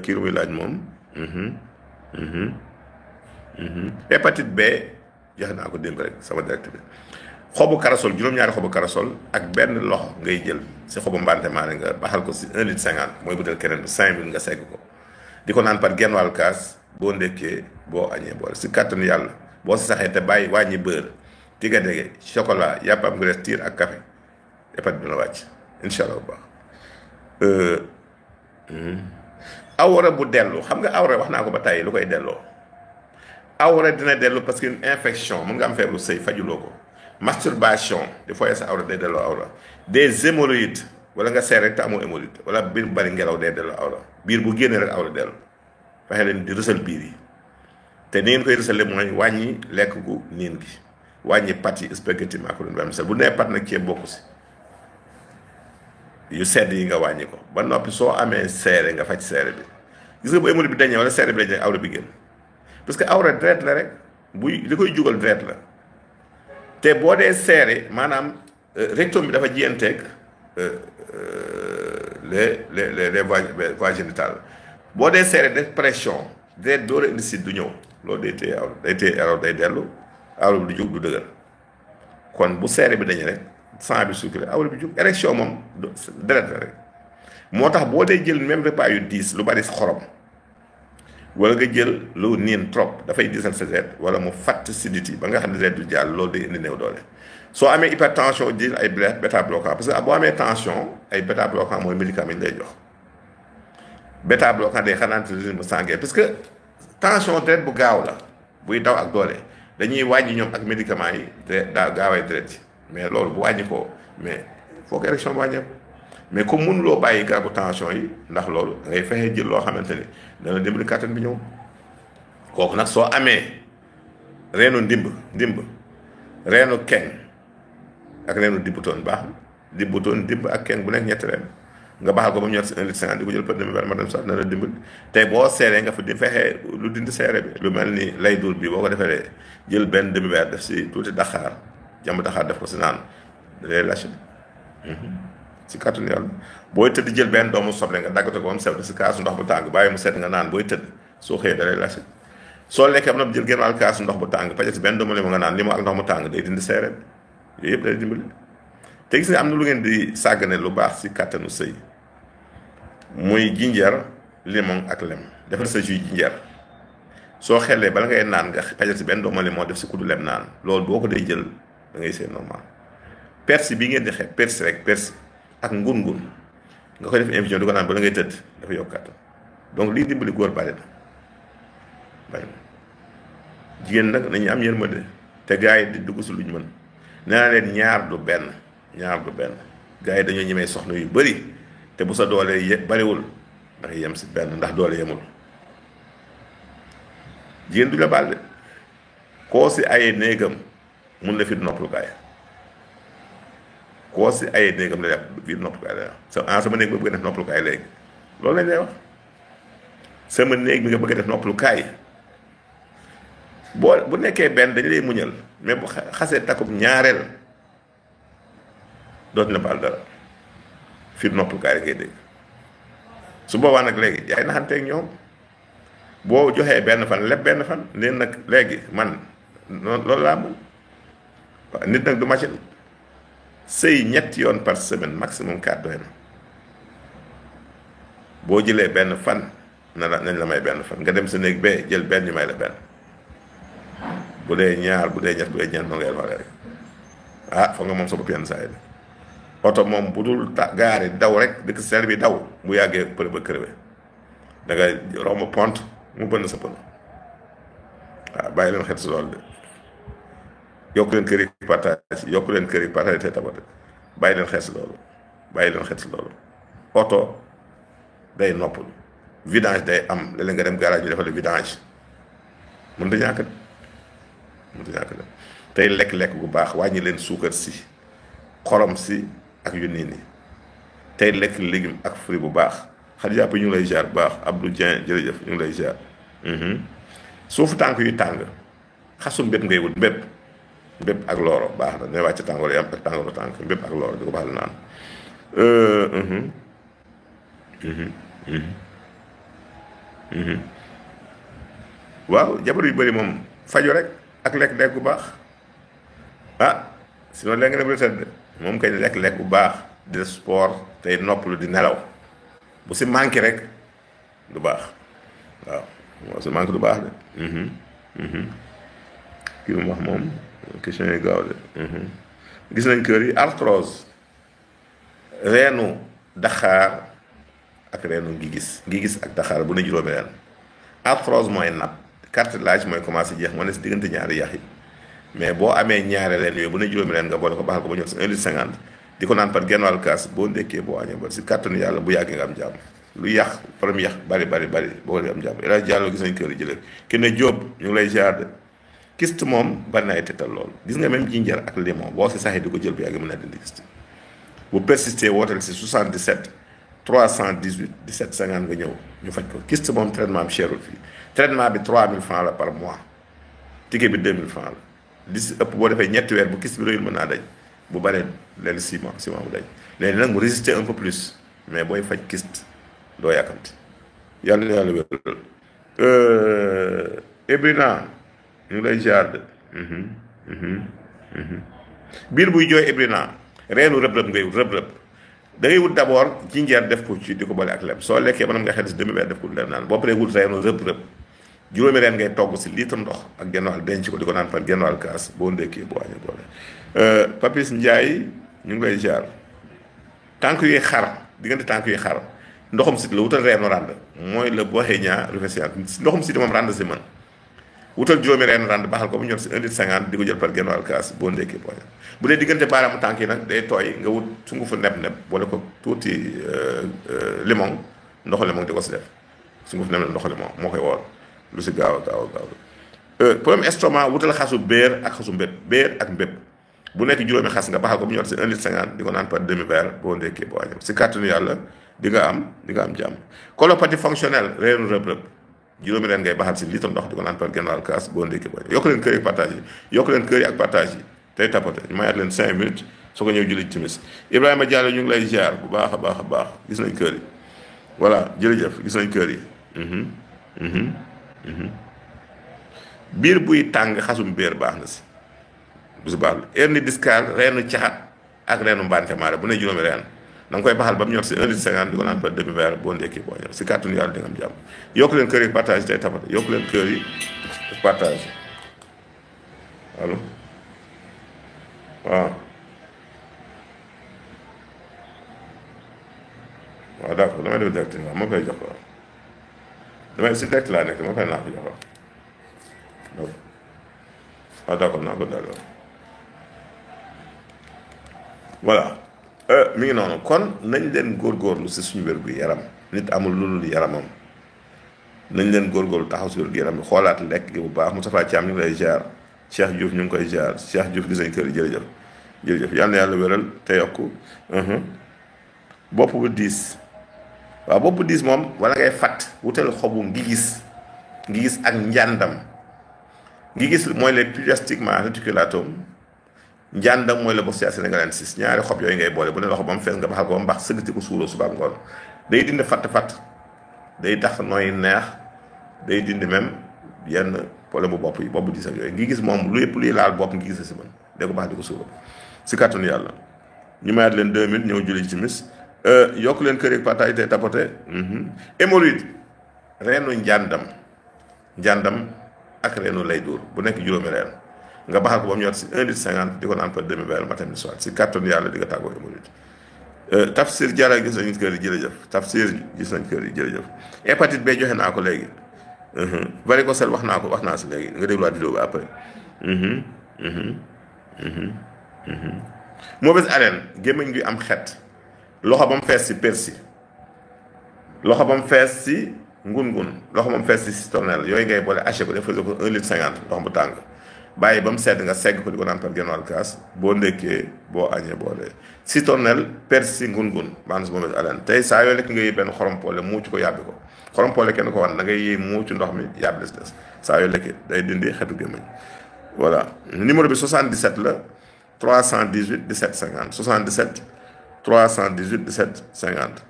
kii lu muy laaj moom. Hépatite B jox naa ko démb rek sama direct bi. xobu karasol juróom-ñaari xobu karasol ak benn loxo ngay jël si xobu mbante maane nga baxal ko si 1 litre 50 mooy butéel keneen bi 5 minutes nga segg ko di ko naan par genn wàll kaas boo ndekkee boo añee boole si kàttanu yàlla boo si saxee te bàyyi wàññi beurre tiga dege chocolat yàpp am graisse tiir ak café hépatite bi dina wàcc incha allah bu baax. awra bu dellu xam nga awra wax naa ko ba tàyyi lu koy delloo awra dina dellu parce que une infection mun nga am feebaru sëy fajuloo ko. masturbation des fois sa awra day delloo awra des hémorroïdes wala nga seer rek te amoo hémorroïde wala biir bu bari ngelaw day delloo awra biir bu génnee rek awra dellu fexe leen di rësal biir yi te ni ngeen koy rësale mooy wàññi lekk gu niin gi wàññi pat yi spaghetti macaroni vermicelle bu nee pat nag ceeb bokku si yu sedd yi nga wàññi ko ba noppi soo amee seere nga faj seere bi gis nga bu hémorroïde bi dañee wala seere bi dañee awra bi génn parce que awra deret la rek buy li koy jugal deret la te boo dee seere maanaam rectum bi dafa jiyanteeg les voies génitales boo dee seere def pression deret doo la indi si du ñëw loolu day téye awra day téye awra day dellu awra bi du jug du dëgër kon bu seere bi dañu rek sang bi circulé awra bi jug érection moom deret la rek moo tax boo dee jël même repas yu diis lu bari xorom wala nga jël lu niin trop dafay diisal sa deret wala mu fatt sidit yi ba nga xam ne deret du jàll loolu day indi néew doole soo amee hypertension jël ay bêta bloquant parce que boo amee tension ay bêta bloquant mooy médicament yi lay jox bêta bloquant day xanaante rythme sanguin parce que tension deret bu gaaw la buy daw ak doole dañuy wàññi ñoom ak médicament yi daa gaaway deret yi mais loolu bu wàññi ko mais faut que érection bu wàññeeku mais comme mënuloo bàyyi garabu tension yi ndax loolu da ngay fexe jël loo xamante ni dana dimbali kàttan bi ñëw kooku nag soo amee reenu ndimb reenu keng ak reenu dibbutoon baax na dibbutoon dimb ak keng bu nekk ñetti reen nga baaxal ko ba mu ñor si 1 litre 50 di ko jël par demi-verre ma dem sax dana dimbali tey boo seeree nga fa di fexe lu dindi seere bi lu mel ni lay duur bi boo ko defee jël benn demi-verre def si tuuti daxaar jàmm daxaar def ko si naan da lay lâché si kàttanu yàlla booy tëdd jël benn doomu soble nga daggate ko ba mu sew si kaasu ndox bu tàng bàyyi mu set nga naan booy tëdd soo xëyee da lay lâché soo lekkee am na jël genn wàll kaasu ndox bu tàng paje si benn doomu limo nga naan limo ak ndox mu tàng day dindi seere bi yooyu yëpp day dimbali te gis nga am na lu ngeen di sàggane lu baax si kàttanu sëy muy jinjeer limon ak lem defal sa jus jinjeer soo xelee bala ngay naan nga paje si benn doomu limon def si kuddu lem naan loolu boo ko day jël da ngay seen normal persi bi ngeen di xeeb persi rek persi ak ngun-ngun nga koy def infusion di ko naan ba la ngay tëdd dafa yokk kàttan donc lii dimbali góor bari na jigéen nag nañu am yërmande te gars yi di dugg si luñ mën nee naa leen ñaar du benn gars yi dañoo ñemee soxna yu bëri te bu sa doole bariwul ndax yem si benn ndax doole yemul jigéen du la baal de koo si ay néegam mun na fi noppalukaay koo si ay néegam la def biir noppalukaay la sama néeg ba bëgg a def noppalukaay léegi loolu lañ lay wax sama néeg bi nga bëgg a def noppalukaay boo bu nekkee benn dañu lay muñal mais bu xasee takub ñaareel dootu na baal dara fii noppalukaay ngay dégg su boobaa nag léegi yaay naxanteeg ñoom boo joxee benn fan lépp benn fan neen nag léegi man loolu laa mën waaw nit nag du machine sëy ñetti yoon par semaine maximum 4 doy na boo jëlee benn fan nañ la may benn fan nga dem sa néeg bee jël benn ñu may la benn bu dee ñaar bu dee ñett bu dee ñeent noonu ngay waxee rek ah foog nga moom sa bopp yenn saa yi oto moom bu dul gaari daw rek dëkk sel bi daw bu yàggee përe ba crevé da nga romb pont mu bënn sa pënë waaw bàyyi leen xel si loolu de yokk leen kër yi partage te tabate bàyyi leen xel si loolu oto day noppalu vidange day am léeg-léeg nga dem garage bi defal vidange mën ta ñàkk de tey lekk-lekk bu baax wàññi leen suukar si xorom si ak yu nii nii tey lekk légume ak fruit bu baax xar jàpp ñu ngi lay jaar bu baax Abdou Dieng jërëjëf ñu ngi lay jaar suufu tànk yu tàng xasu mbépp ngay wut mbépp ak looro baax na ne wàcc tàngoor yi am ak tàngooru tànk mbépp ak looro di ko baax la naan waaw jabar yu bëri moom faju rek ak lekk-lekk bu baax ah sinon léegi nga dem retraite de moom kay lekk-lekk bu baax di def sport tey noppalu di nelaw bu si manqué rek du baax waaw bu si manqué du baax de. kii mu wax moom question yi gaaw de. gis nañ kër yi arthrose reenu daxaar ak reenu ngi gis ak daxaar bu ne juróomi reen arthrose mooy napp cartilage mooy commencé jeex moo ne si diggante ñaari yax yi mais boo amee ñaari reen yooyu bu ne juróomi reen nga boole ko baxal ko ba ñëw si 1,50 litre di ko naan par genn wàll kaas boo ndékkee boo añee ba si kàttanu yàlla bu yàggee nga am jàmm lu yàq problème yàq bari boo ko am jàmm El Hadj Diallo gis nañ kër yi jëlee ki ne Diop ñu ngi lay ziar de kyste moom bari na ay tetal loolu gis nga même jinjar ak limon boo si saxee di ko jël bu yàggee mën na dindi kyste bu persister wooteel si 77 318 17 50 nga ñëw ñu faj ko kyste moom traitement am cherul fii traitement bi 3000 francs la par mois ticket bi 2000 francs la li si ëpp boo defee ñetti weer bu kyste bi rëyul mën naa dañ bu baree leen 6 mois bu dañ léegi nag mu résister un peu plus mais booy faj kyste doo yàkkamti yàlla na yàlla wéral Ebrina ñu ngi lay jaar de biir buy jooy Ebrina reenu rëb-rëb ngay wut rëb-rëb da ngay wut d' abord jinjeer def ko ci di ko boole ak lem soo lekkee maanaam nga xel si demi weer def ko lem naan boo paree wut reenu rëb-rëb juróomi reen ngay togg si litre ndox ak genn wàll denc ko di ko naan par genn wàll kaas boo ndékkee boo añee boole Papis Ndiaye ñu ngi lay jaar tànk yuy xar diggante tànk yuy xar ndoxum siti la wutal reenu rànd mooy la boo xëy ñaa rufescient ndoxum siti moom rànd si mën wutal juróomi reenu rànd baxal ko bu ñor si 1,50 litre di ko jël par genn wàll kaas boo ndékkee boo añee bu dee diggante baaraamu tànk yi nag day tooy nga wut sungufu neb-neb boole ko tuuti limon ndoxu limon di ko si def sunguf neb-neb ndoxu limon moo koy woor lu si gaaw problème estomac wutal xasu béer ak xasu béer ak mbépp bu nekk juróomi xas nga baxal ko bu ñor si 1,50 litre di ko naan par demi verre boo ndékkee boo añee si kàttanu yàlla di nga am jàmm colopathie fonctionnelle reenu rëb-rëb juróomi reen ngay baxal si litre ndox di ko naan par genn wàll kaas boo ndékkee boo añee yokk leen kër yi ak partage yi tey tapote ñu mayaat leen 5 minutes soo ko ñëw julli timis Ibrahima Diallo ñu ngi lay ziar bu baax a baax gis nañ kër yi voilà jërëjëf gis nañ kër yi biir buy tàng xasum béer baax na si bu si baax la hernie discale reenu caxat ak reenu mbante maare bu ne juróomi reen da nga koy baxal ba mu ñor si 1,50 litre di ko naan par demi verre boo ndekkee boo ñor si kàttanu yàlla di nga am jàmm yokk leen kër yi partage tey tapote yokk leen kër yi partage allo waaw d'accord damay def direct waaw moo koy jox waaw damay si direct laa nekk moo koy naa ko jox waaw d'accord naa ko daal voilà mi ngi noonu kon nañ leen góorgóorlu si suñu wér gu yaram nit amul lu dul yaramam nañ leen góorgóorlu taxaw si wér gu yaram bi xoolaat lekk gi bu baax Moustapha Thiam ñu ngi lay jaar Cheikh Diouf ñu ngi koy jaar Cheikh Diouf gis nañ kër yi jërëjëf yal na yàlla wéral te yokku bopp bu diis waaw bopp bu diis moom wala ngay fàtt wutal xobu ngi gis ak njàndam ngi gis mooy le Pyriastigma reticulatum njàndam mooy le Boscia sénégalensis ñaari xob yooyu ngay boole bu ne loxo ba mu fees nga baxal ko ba mu baax sëggati ko suuloo suba ngoon day dindi fatt day tax nooy neex day dindi même yenn problème bu bopp yi bopp bu diis ak yooyu ngi gis moom lu yëpp luy laal bopp ngi gis si man dee ko baax di ko suuloo si kàttanu yàlla ñu mayaat leen 2 minutes ñëw julli ci timis yokk leen kër yi partage tey tapote hémorroïde reenu njàndam ak reenu lay dóor bu nekk juróomi reen nga baxal ko ba mu ñor si 1,50 litre di ko naan par demi verre matin midi soir si kàttanu yàlla di nga tàggoo hémorroïde Tafsir Diarra gis nañu kër yi jërëjëf Tafsir gis nañ kër yi jërëjëf hépatite B joxe naa ko léegi varicocèle wax naa si léegi nga dégluwaat vidéo bi après mauvaise haleine gémmiñ gi am xet loxo ba mu fees si persil loxo ba mu fees si ngun-ngun loxo ba mu fees si citronnelle yooyu ngay boole haché ko def ko 1,50 litre ndox bu tàng bàyyi ba mu sedd nga segg ko di ko naan par genn wàll kaas boo ndékkee boo añee boole citronnelle persil ngun-ngun maanaam si mauvaise haleine tey saa yoo lekk nga yëy benn xorompoole muucu ko yàbbi ko xorompoole kenn ko wan da ngay yëy muucu ndox mi yàbbi des saa yoo lekkee day dindi xetu gémmiñ voilà numéro bi 77 la 318 17 50 77 318 17 50